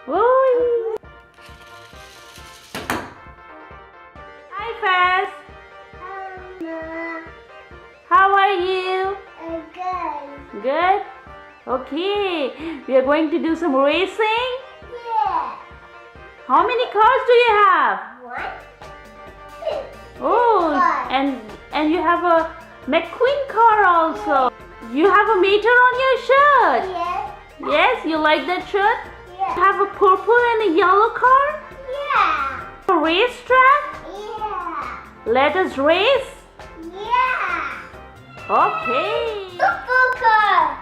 Woo! Hi, Faz. How are you? Good. Good? Okay. We are going to do some racing. Yeah. How many cars do you have? 1, 2. Oh, Five. and you have a McQueen car also. You have a meter on your shirt. Yes. Yes, you like that shirt? Yeah. You have a purple and a yellow car? Yeah. A racetrack? Yeah. Let us race? Yeah. Okay. Football car.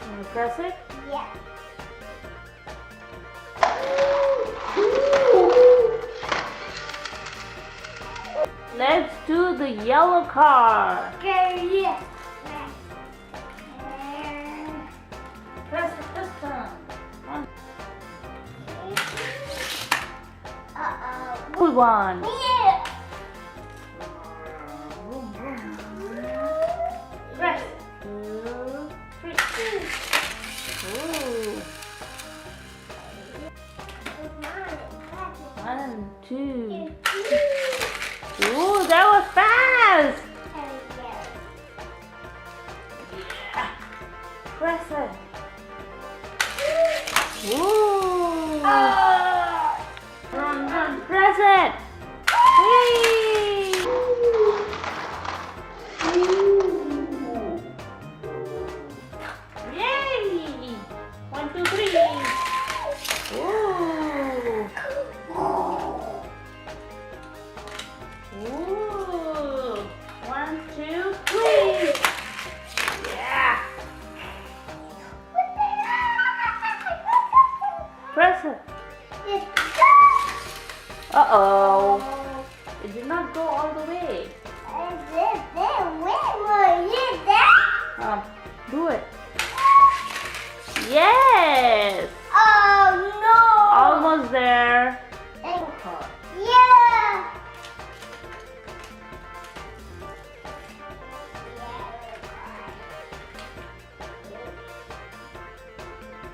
Can you press it? Yeah. Let's do the yellow car. Okay. Yeah. Press the piston. Pull one. Yeah. Press. 2, 3. Ooh. 1, 2. Ooh, that was fast. Yeah. Press it. Ooh. Run, press it. Whee. Yay. 1, 2, 3. Ooh. Ooh. 1, 2, 3. Yeah. Press it. Uh-oh. It did not go all the way. Do it. Yes. Oh no! Almost there. Yeah.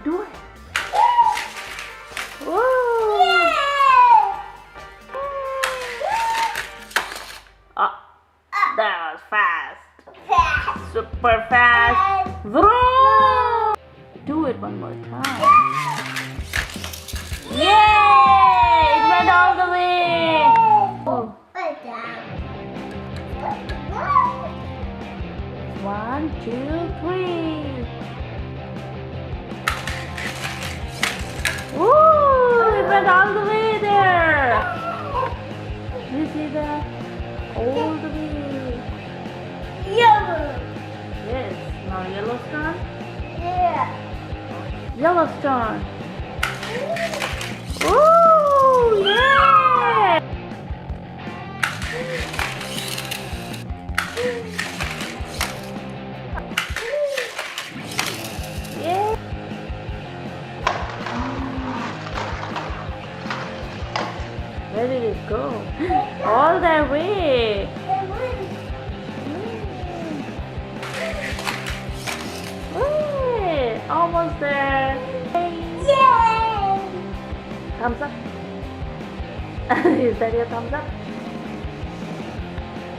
Do it. Woo. That was fast. Super fast. Vroom. Do it one more time. Yay! It went all the way. Oh. 1, 2, 3. Woo! It went all the way there. You see that? All the way. Yellow. Yes. Now Yellowstone. Yeah. Yellowstone. Ooh, yeah! Yeah. Where did it go? All that way. Wait, almost there. Yay! Thumbs up. Is that your thumbs up?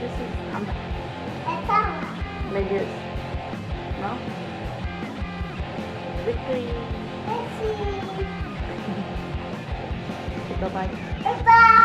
This is thumbs up. Like this. No? Victory. Let's see. Bye-bye. Bye-bye.